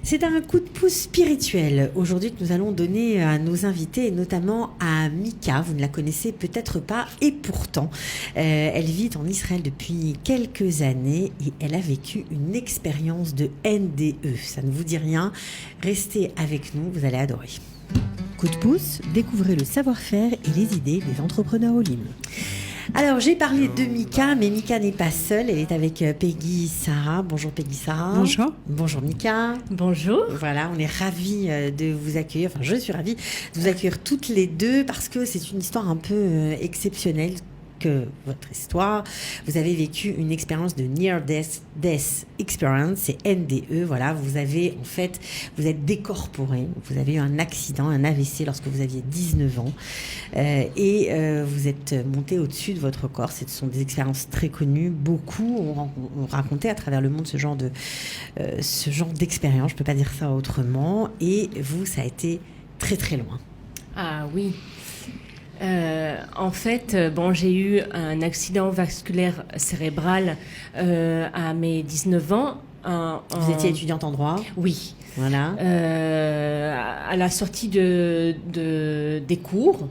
C'est un coup de pouce spirituel aujourd'hui que nous allons donner à nos invités et notamment à Mika. Vous ne la connaissez peut-être pas et pourtant elle vit en Israël depuis quelques années et elle a vécu une expérience de NDE. Ça ne vous dit rien? Restez avec nous, vous allez adorer. Coup de pouce, découvrez le savoir-faire et les idées des entrepreneurs au Lim. Alors, j'ai parlé de Mika, mais Mika n'est pas seule. Elle est avec Peggy Sarah. Bonjour Peggy Sarah. Bonjour. Bonjour Mika. Bonjour. Voilà, on est ravis de vous accueillir. Enfin, je suis ravie de vous accueillir toutes les deux parce que c'est une histoire un peu exceptionnelle que votre histoire. Vous avez vécu une expérience de Near Death Experience, c'est NDE. Voilà, vous êtes décorporé. Vous avez eu un accident, un AVC lorsque vous aviez 19 ans et vous êtes monté au-dessus de votre corps. Ce sont des expériences très connues. Beaucoup ont raconté à travers le monde ce genre d'expérience. Je peux pas dire ça autrement. Et vous, ça a été très très loin. Ah oui. En fait, j'ai eu un accident vasculaire cérébral à mes 19 ans. Vous étiez étudiante en droit? Oui. Voilà. À la sortie des cours.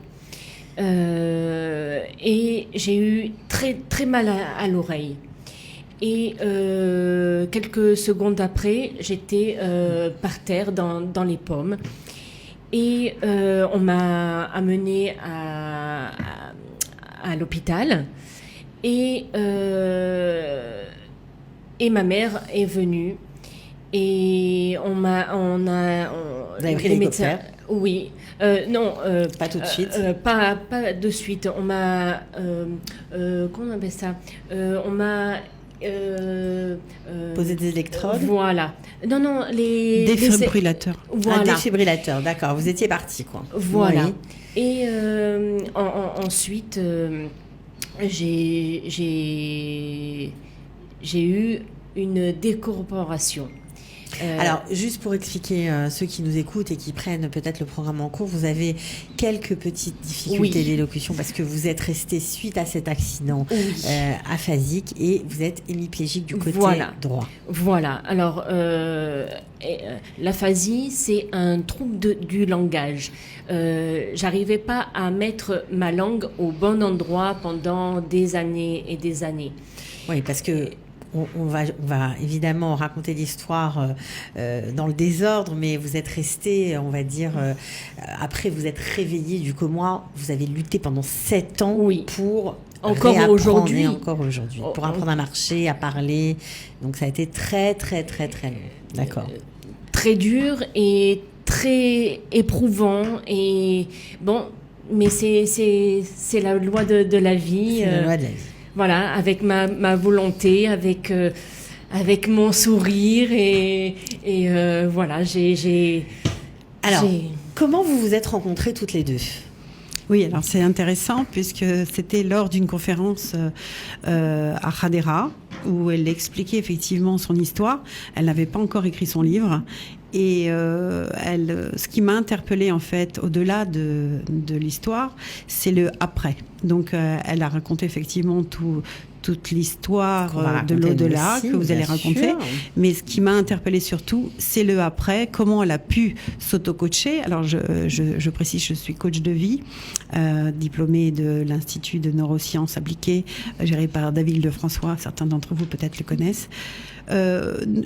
Et j'ai eu très, très mal à l'oreille. Et quelques secondes après, j'étais par terre dans les pommes. Et on m'a amenée à l'hôpital et ma mère est venue et vous avez pris l'hélicoptère? Oui. Non. Pas tout de suite. Pas de suite. On m'a comment on appelle ça? On m'a poser des électrodes. Voilà. Non, les défibrillateurs. Voilà. Un défibrillateur, d'accord. Vous étiez parti, quoi. Voilà. Oui. Et ensuite, j'ai eu une décorporation. Alors, juste pour expliquer ceux qui nous écoutent et qui prennent peut-être le programme en cours, vous avez quelques petites difficultés d'élocution parce que vous êtes resté suite à cet accident aphasique et vous êtes hémiplégique du côté droit. Voilà. Alors, l'aphasie, c'est un trouble du langage. J'arrivais pas à mettre ma langue au bon endroit pendant des années et des années. Oui, parce que on va évidemment raconter l'histoire dans le désordre, mais vous êtes resté, on va dire, après vous êtes réveillé du coma, vous avez lutté pendant 7 ans pour encore aujourd'hui, pour apprendre à marcher, à parler. Donc ça a été très, très, très, très long. D'accord. Très dur et très éprouvant. Et bon, mais c'est la loi de la vie. C'est la loi de la vie. Voilà, avec ma volonté, avec mon sourire et voilà, Alors, comment vous vous êtes rencontrées toutes les deux? Oui, alors c'est intéressant puisque c'était lors d'une conférence à Hadera où elle expliquait effectivement son histoire. Elle n'avait pas encore écrit son livre. Et ce qui m'a interpellée en fait, au-delà de l'histoire, c'est le après. Donc, elle a raconté effectivement toute l'histoire de l'au-delà que vous allez raconter. Mais ce qui m'a interpellée surtout, c'est le après, comment elle a pu s'auto-coacher. Alors, je précise, je suis coach de vie, diplômée de l'Institut de neurosciences appliquées, géré par David Lefrançois. Certains d'entre vous peut-être le connaissent.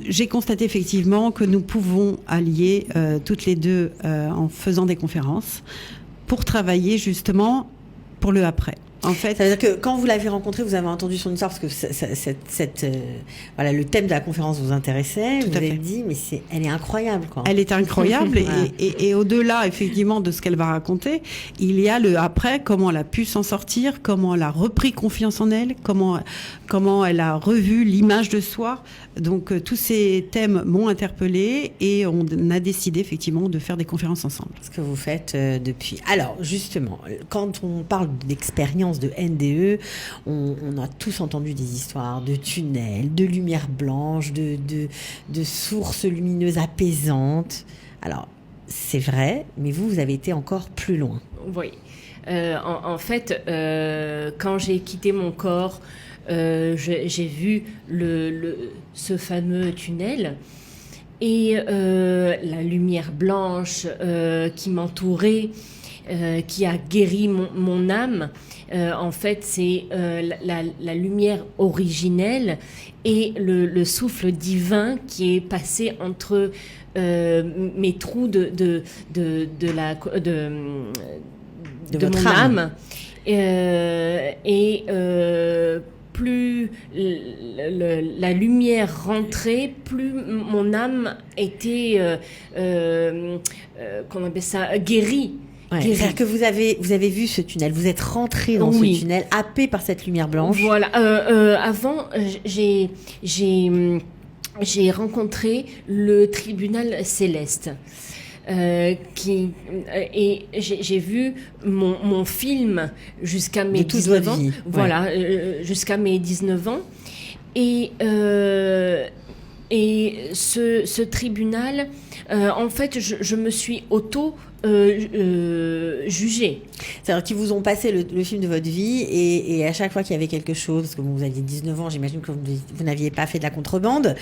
J'ai constaté effectivement que nous pouvons allier toutes les deux en faisant des conférences pour travailler justement pour le après. En fait, ça veut dire que quand vous l'avez rencontrée, vous avez entendu son histoire parce que le thème de la conférence vous intéressait. Vous avez dit, mais elle est incroyable, quoi. Elle est incroyable et au-delà effectivement de ce qu'elle va raconter, il y a le après, comment elle a pu s'en sortir, comment elle a repris confiance en elle, comment elle a revu l'image de soi. Donc tous ces thèmes m'ont interpellée et on a décidé effectivement de faire des conférences ensemble. Ce que vous faites depuis. Alors justement, quand on parle d'expérience de NDE, on a tous entendu des histoires de tunnels, de lumière blanche, de sources lumineuses apaisantes. Alors, c'est vrai, mais vous avez été encore plus loin. Oui. En fait, quand j'ai quitté mon corps, j'ai vu ce fameux tunnel et la lumière blanche qui m'entourait, qui a guéri mon âme. En fait, c'est la lumière originelle et le souffle divin qui est passé entre mes trous de votre mon âme. âme. Plus la lumière rentrait, plus mon âme était, comment on appelle ça, guérie. Ouais, c'est-à-dire que vous avez vu ce tunnel, vous êtes rentré dans Oui. ce tunnel, happé par cette lumière blanche. Voilà. Avant, j'ai rencontré le tribunal céleste. Et j'ai vu mon film jusqu'à mes De toute 19 votre ans. vie. Voilà, jusqu'à mes 19 ans. Et ce tribunal, en fait, je me suis jugée. C'est-à-dire qu'ils vous ont passé le film de votre vie et à chaque fois qu'il y avait quelque chose, parce que vous aviez 19 ans, j'imagine que vous n'aviez pas fait de la contrebande,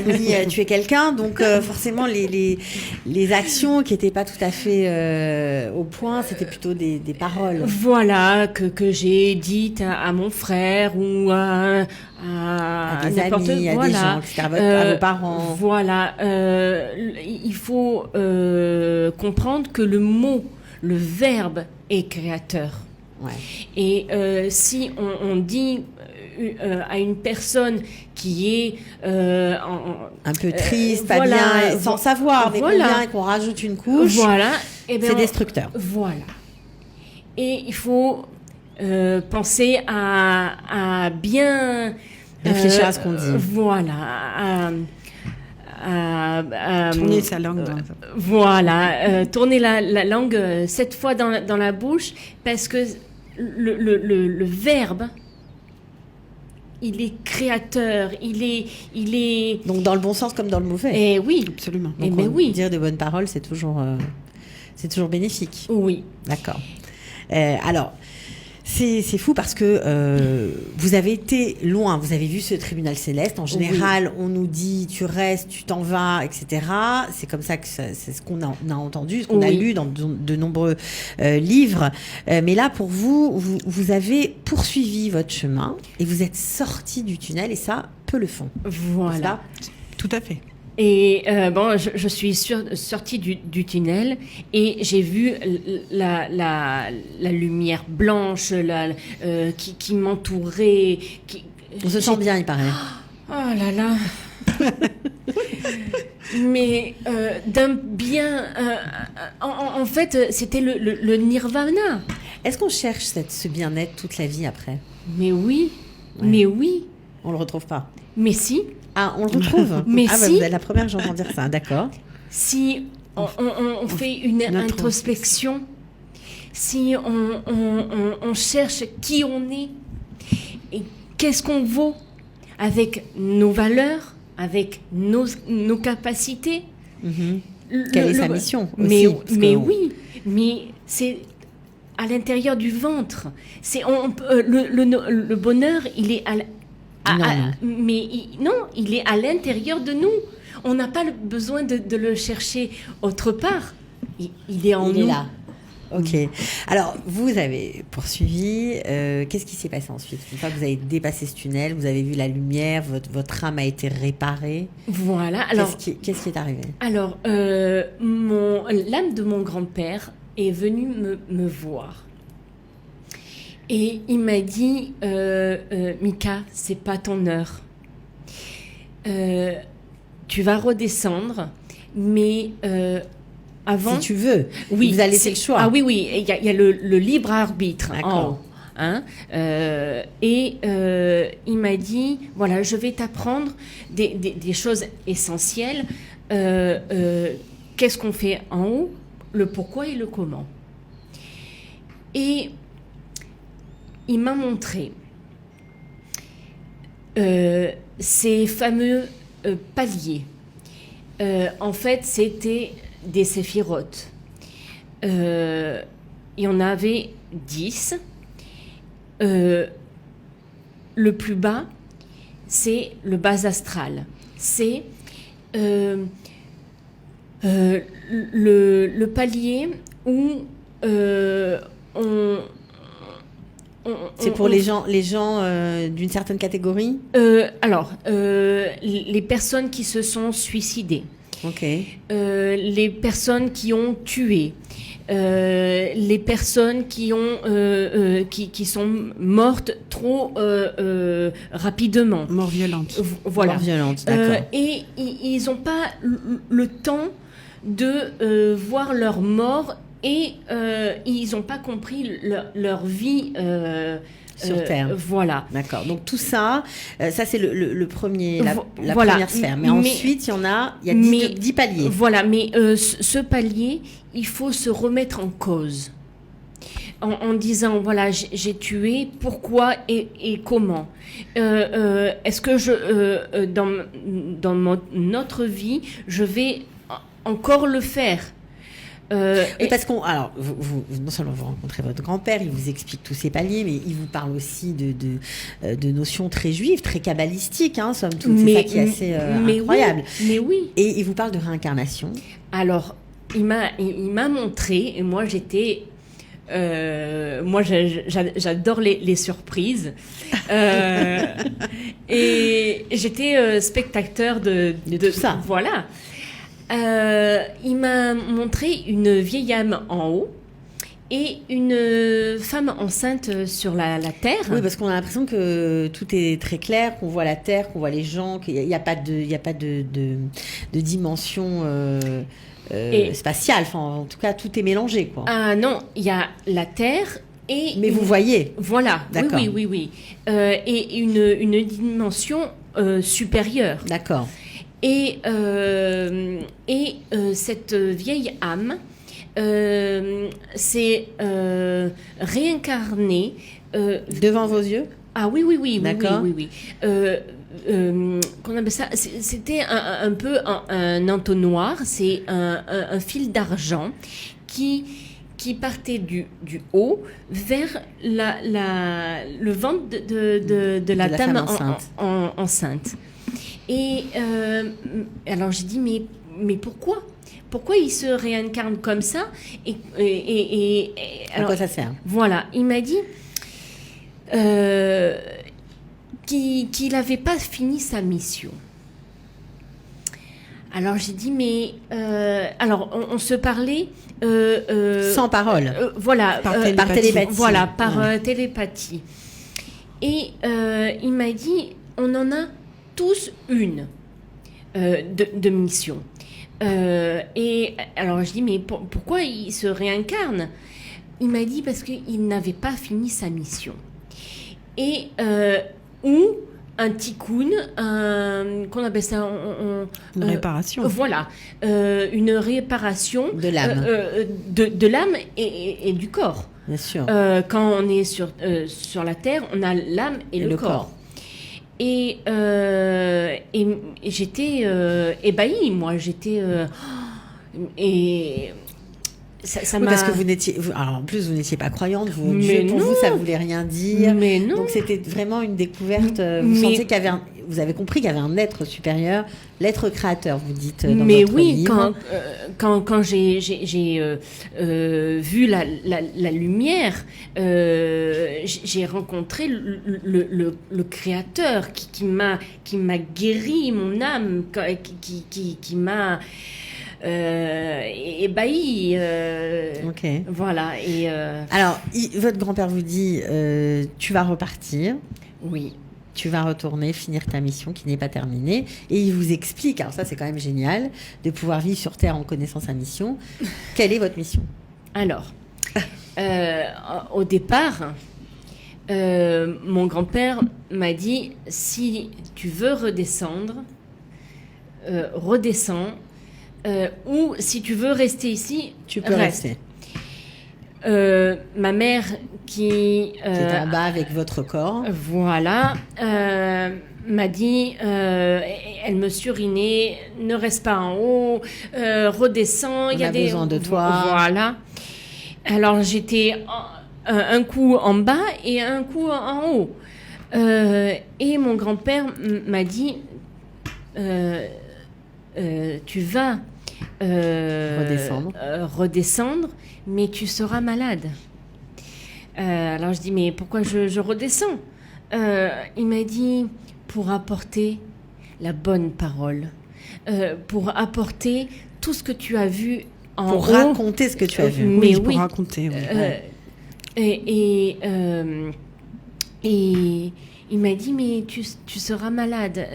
ni tué quelqu'un, donc forcément les actions qui n'étaient pas tout à fait au point, c'était plutôt des paroles. Voilà, que j'ai dites à mon frère ou à des amis, à des gens, etc., à vos parents. Voilà, il faut comprendre que le mot, le verbe est créateur. Ouais. Et si on dit à une personne qui est un peu triste, pas voilà, bien, sans savoir, mais voilà. combien, et qu'on rajoute une couche, voilà, eh bien, c'est destructeur. Voilà. Et il faut penser à bien réfléchir à ce qu'on dit. Voilà. Tourner sa langue. Voilà, tourner la langue 7 fois dans la bouche, parce que le verbe, il est créateur, il est... Donc dans le bon sens comme dans le mauvais. Et oui, Absolument. Et Donc, mais oui. dire de bonnes paroles, c'est toujours bénéfique. Oui. D'accord. Alors, c'est fou parce que vous avez été loin, vous avez vu ce tribunal céleste. En général, on nous dit tu restes, tu t'en vas, etc. C'est comme ça que c'est ce qu'on a entendu, ce qu'on a lu dans de nombreux livres. Mais là, pour vous avez poursuivi votre chemin et vous êtes sorti du tunnel et ça, peu le font. Voilà. Tout à fait. Et je suis sortie du tunnel et j'ai vu la lumière blanche qui m'entourait. On se sent bien, il paraît. Oh là là. Mais d'un bien... en fait, c'était le nirvana. Est-ce qu'on cherche ce bien-être toute la vie après ? Mais oui, Ouais. mais oui, On le retrouve pas. mais si. Ah, on le retrouve. Mais ah, bah, si. vous êtes la première que j'entends dire ça, d'accord. Si on fait une introspection, si on cherche qui on est et qu'est-ce qu'on vaut avec nos valeurs, avec nos capacités. Mm-hmm. Quelle est sa mission aussi, mais oui, mais c'est à l'intérieur du ventre. C'est le bonheur, il est il est à l'intérieur de nous. On n'a pas besoin de le chercher autre part. Il est en nous. Il est là. Ok. Alors, vous avez poursuivi. Qu'est-ce qui s'est passé ensuite ? Une fois que vous avez dépassé ce tunnel, vous avez vu la lumière, votre âme a été réparée. Voilà. Alors, qu'est-ce qui est arrivé ? Alors, l'âme de mon grand-père est venue me voir. Et il m'a dit, Mika, c'est pas ton heure. Tu vas redescendre, mais avant... Si tu veux, oui, vous allez laisser le choix. Ah oui, il y a le libre arbitre. D'accord. Hein, il m'a dit, voilà, je vais t'apprendre des choses essentielles. Qu'est-ce qu'on fait en haut, le pourquoi et le comment. Et il m'a montré ces fameux paliers. En fait, c'était des séphirotes. Il y en avait 10. Le plus bas, c'est le bas astral. C'est le palier où c'est pour les gens d'une certaine catégorie. Les personnes qui se sont suicidées. Ok. Les personnes qui ont tué. Les personnes qui sont mortes trop rapidement. Mort violente. Voilà. Mort violente, d'accord. Et ils n'ont pas le temps de voir leur mort et ils n'ont pas compris leur vie sur Terre. Voilà. D'accord. Donc tout ça, ça c'est le premier, la voilà. première sphère. Mais ensuite, il y a 10 paliers. Voilà, mais ce palier, il faut se remettre en cause. En disant, voilà, j'ai tué, pourquoi et comment. Est-ce que dans notre vie, je vais encore le faire? Et parce vous non seulement vous rencontrez votre grand-père, il vous explique tous ces paliers, mais il vous parle aussi de notions très juives, très kabbalistiques, somme toute. C'est ça qui est assez incroyable. Oui, mais oui. Et il vous parle de réincarnation. Alors, il m'a montré, et moi j'étais... moi, j'adore les surprises. Et j'étais spectateur de tout ça. Voilà. Il m'a montré une vieille âme en haut et une femme enceinte sur la terre. Oui, parce qu'on a l'impression que tout est très clair, qu'on voit la terre, qu'on voit les gens, qu'il n'y a pas de dimension spatiale. Enfin, en tout cas, tout est mélangé, quoi. Ah non, il y a la terre et... Mais vous voyez. Voilà. D'accord. Oui. Et une dimension supérieure. D'accord. Et cette vieille âme s'est réincarnée devant vos yeux. Ah oui. D'accord. Oui. Qu'on appelle ça, c'était un peu un entonnoir, c'est un fil d'argent qui partait du haut vers le ventre de la dame enceinte. Et alors j'ai dit mais pourquoi il se réincarne comme ça et à quoi ça sert? Voilà, il m'a dit qu'il n'avait pas fini sa mission. Alors j'ai dit mais alors on se parlait sans parole. Voilà, par télépathie. Voilà, par télépathie. Et il m'a dit on en a tous une de mission. Et alors je dis mais pourquoi il se réincarne? Il m'a dit parce qu'il n'avait pas fini sa mission. Et ou un tikkun, qu'on appelle ça une réparation. Voilà, une réparation de l'âme, de l'âme et du corps. Bien sûr. Quand on est sur la terre, on a l'âme et le corps. Et j'étais ébahie, moi. J'étais et ça m'a... Parce que alors en plus vous n'étiez pas croyante, pour non. vous ça voulait rien dire. Mais non. Donc c'était vraiment une découverte. Vous sentiez vous avez compris qu'il y avait un être supérieur, l'être créateur, vous dites dans votre livre. Quand j'ai vu la lumière, j'ai rencontré le créateur qui m'a guéri mon âme, qui m'a ébahi. Ok. Voilà. Et alors, votre grand-père vous dit, tu vas repartir. Oui. Tu vas retourner, finir ta mission qui n'est pas terminée. Et il vous explique, alors ça c'est quand même génial, de pouvoir vivre sur Terre en connaissant sa mission. Quelle est votre mission? Alors, au départ, mon grand-père m'a dit, si tu veux redescendre, redescends. Ou si tu veux rester ici, tu peux rester. Ma mère qui est en bas avec votre corps. Voilà, m'a dit, elle me surinait, ne reste pas en haut, redescends. Il y a besoin de toi. Voilà. Alors j'étais un coup en bas et un coup en haut. Et mon grand-père m'a dit. tu vas redescendre, mais tu seras malade. Alors je dis, mais pourquoi je redescends? Il m'a dit, pour apporter la bonne parole, pour apporter tout ce que tu as vu en pour haut. raconter ce que tu as vu. Mais pour raconter. Et il m'a dit, mais tu seras malade,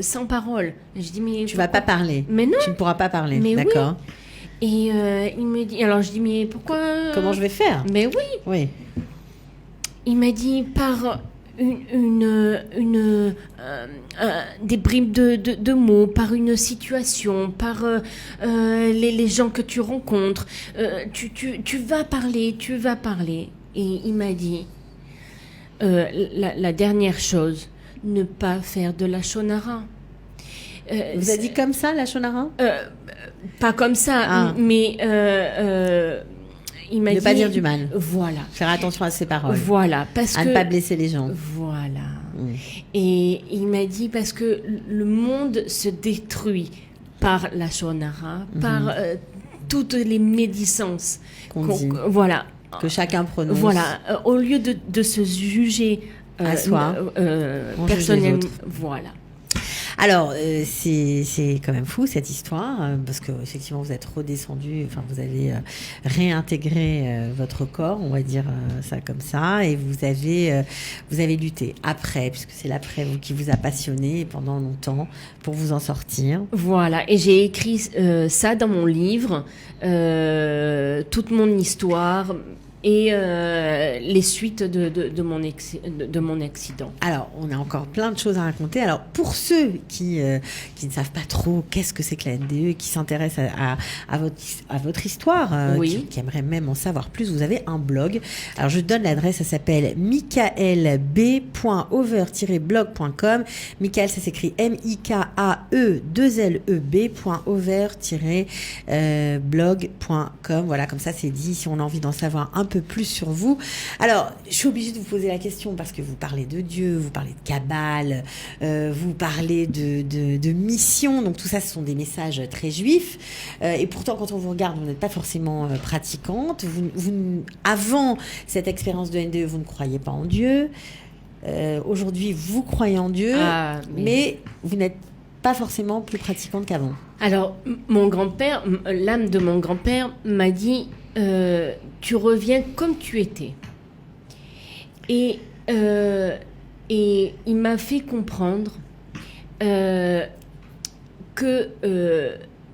sans parole. Je dis, mais tu vas pas parler. Mais non. Tu ne pourras pas parler. Mais d'accord. Oui. Et il me dit, alors je dis, mais pourquoi? Comment je vais faire? Mais oui. Oui. Il m'a dit, par des bribes de mots, par une situation, par les gens que tu rencontres, tu vas parler, tu vas parler. Et il m'a dit, la dernière chose, ne pas faire de la shonara. Vous avez dit comme ça, la shonara? Pas comme ça, mais il m'a dit... Ne pas dire du mal. Voilà. Faire attention à ses paroles. Voilà, parce à que... ne pas blesser les gens. Voilà. Et il m'a dit, parce que le monde se détruit par la shonara, par toutes les médisances qu'on dit. Voilà. Que chacun prononce. Voilà. Au lieu de se juger à soi, personnellement. Voilà. Alors, c'est quand même fou cette histoire, parce que effectivement vous êtes redescendu, enfin vous avez réintégré votre corps, on va dire ça comme ça, et vous avez lutté après, puisque c'est l'après qui vous a passionné pendant longtemps pour vous en sortir. Voilà, et j'ai écrit ça dans mon livre, toute mon histoire. Et les suites de mon accident. Alors, on a encore plein de choses à raconter. Alors, pour ceux qui ne savent pas trop qu'est-ce que c'est que la NDE, qui s'intéressent à votre histoire, oui. qui aimeraient même en savoir plus, vous avez un blog. Alors, je donne l'adresse, ça s'appelle mikaelb.over-blog.com. Michael, ça s'écrit mikae2leb.over-blog.com. Voilà, comme ça, c'est dit, si on a envie d'en savoir un peu plus sur vous. Alors, je suis obligée de vous poser la question parce que vous parlez de Dieu, vous parlez de Kabbale, vous parlez de mission, donc tout ça, ce sont des messages très juifs. Et pourtant, quand on vous regarde, vous n'êtes pas forcément pratiquante. Avant cette expérience de NDE, vous ne croyez pas en Dieu. Aujourd'hui, vous croyez en Dieu, mais vous n'êtes pas forcément plus pratiquante qu'avant. Alors, mon grand-père, l'âme de mon grand-père m'a dit, tu reviens comme tu étais. Et il m'a fait comprendre que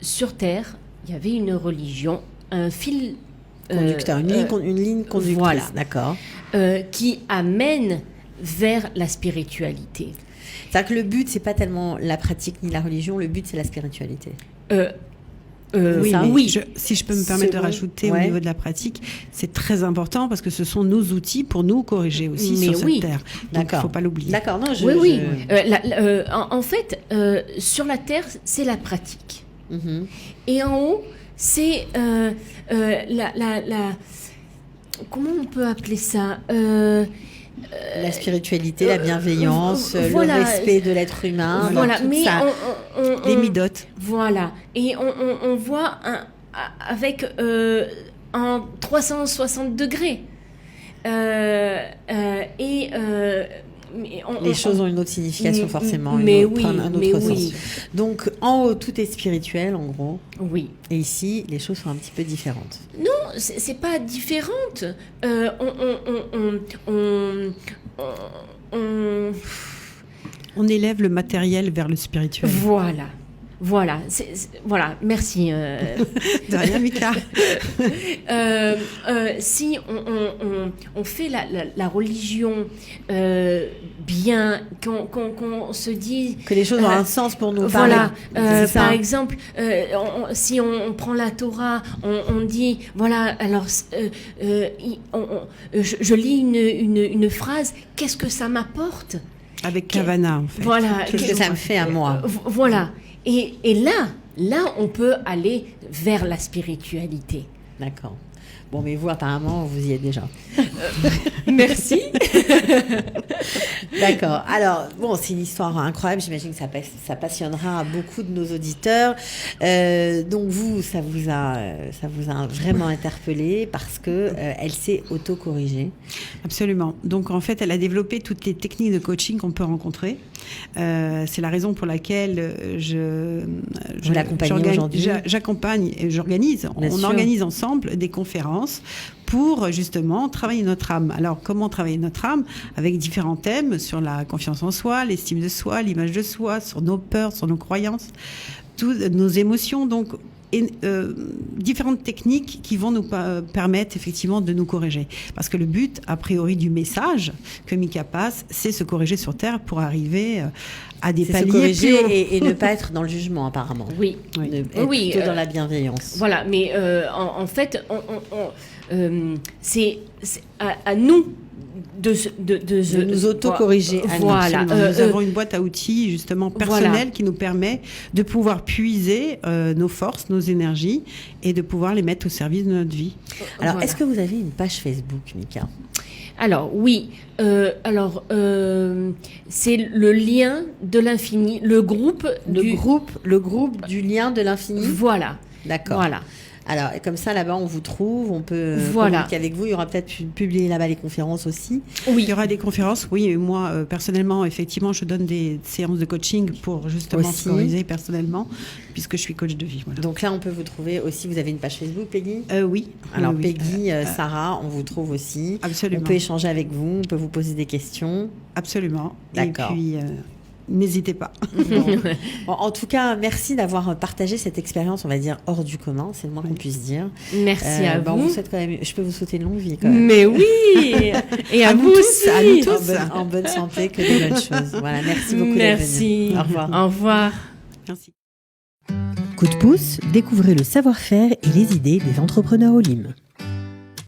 sur Terre, il y avait une religion, un fil conducteur, une ligne conductrice, voilà, d'accord, qui amène vers la spiritualité. C'est-à-dire que le but, c'est pas tellement la pratique ni la religion, le but, c'est la spiritualité. Oui, si je peux me permettre de rajouter au niveau de la pratique, c'est très important parce que ce sont nos outils pour nous corriger aussi sur cette terre. Donc, il ne faut pas l'oublier. D'accord, non, en fait, sur la terre, c'est la pratique. Mm-hmm. Et en haut, c'est comment on peut appeler ça la spiritualité, la bienveillance, le respect de l'être humain, voilà, mais ça. Les midotes. Voilà, et on voit avec en 360 degrés. Les choses ont une autre signification forcément, un autre sens. Donc en haut tout est spirituel en gros. Oui. Et ici les choses sont un petit peu différentes. Non, c'est pas différente. On élève le matériel vers le spirituel. Voilà, voilà, merci. De rien, Mika. Si on fait la religion bien, qu'on se dit... Que les choses ont un sens pour nous. Voilà, par exemple, si on prend la Torah, on dit, voilà, alors, je lis une phrase, qu'est-ce que ça m'apporte ? Avec Kavana, en fait. Voilà. Qu'est-ce que ça me fait à moi ? Voilà. Et là, on peut aller vers la spiritualité. D'accord. Bon, mais vous, apparemment, vous y êtes déjà. Merci. D'accord. Alors, bon, c'est une histoire incroyable. J'imagine que ça passionnera beaucoup de nos auditeurs. Donc, vous, ça vous a vraiment interpellé parce que elle s'est auto-corrigée. Absolument. Donc, en fait, elle a développé toutes les techniques de coaching qu'on peut rencontrer. C'est la raison pour laquelle Vous l'accompagnez aujourd'hui. J'accompagne et j'organise. On organise ensemble des conférences pour justement travailler notre âme. Alors, comment travailler notre âme? Avec différents thèmes sur la confiance en soi, l'estime de soi, l'image de soi, sur nos peurs, sur nos croyances, toutes nos émotions. Donc, différentes techniques qui vont nous permettre effectivement de nous corriger. Parce que le but, a priori, du message que Mika passe, c'est se corriger sur Terre pour arriver à des paliers. Se corriger et ne pas être dans le jugement, apparemment. Oui. Être plutôt dans la bienveillance. Voilà, mais en fait, c'est à nous de nous autocorriger. Voilà. Nous avons une boîte à outils justement personnelle qui nous permet de pouvoir puiser nos forces, nos énergies et de pouvoir les mettre au service de notre vie. Alors, est-ce que vous avez une page Facebook, Mika? Alors oui, c'est le lien de l'infini, le groupe du lien de l'infini. Voilà. D'accord. Voilà. Alors, comme ça, là-bas, on vous trouve, on peut communiquer avec vous. Il y aura peut-être publier là-bas les conférences aussi. Oui, il y aura des conférences, oui. Et moi, personnellement, effectivement, je donne des séances de coaching pour justement se corriger personnellement, puisque je suis coach de vie. Voilà. Donc là, on peut vous trouver aussi. Vous avez une page Facebook, Peggy? Oui. Alors, oui. Peggy, Sarah, on vous trouve aussi. Absolument. On peut échanger avec vous, on peut vous poser des questions. Absolument. D'accord. Et puis... n'hésitez pas. Bon, en tout cas, merci d'avoir partagé cette expérience, on va dire, hors du commun, c'est le moins qu'on puisse dire. Merci à vous. On vous souhaite quand même, je peux vous souhaiter une longue vie quand même. Mais oui. Et à vous aussi. À nous tous. En bonne santé, que de bonnes choses. Voilà, merci beaucoup. Merci. Au revoir. Au revoir. Merci. Coup de pouce, découvrez le savoir-faire et les idées des entrepreneurs Olim.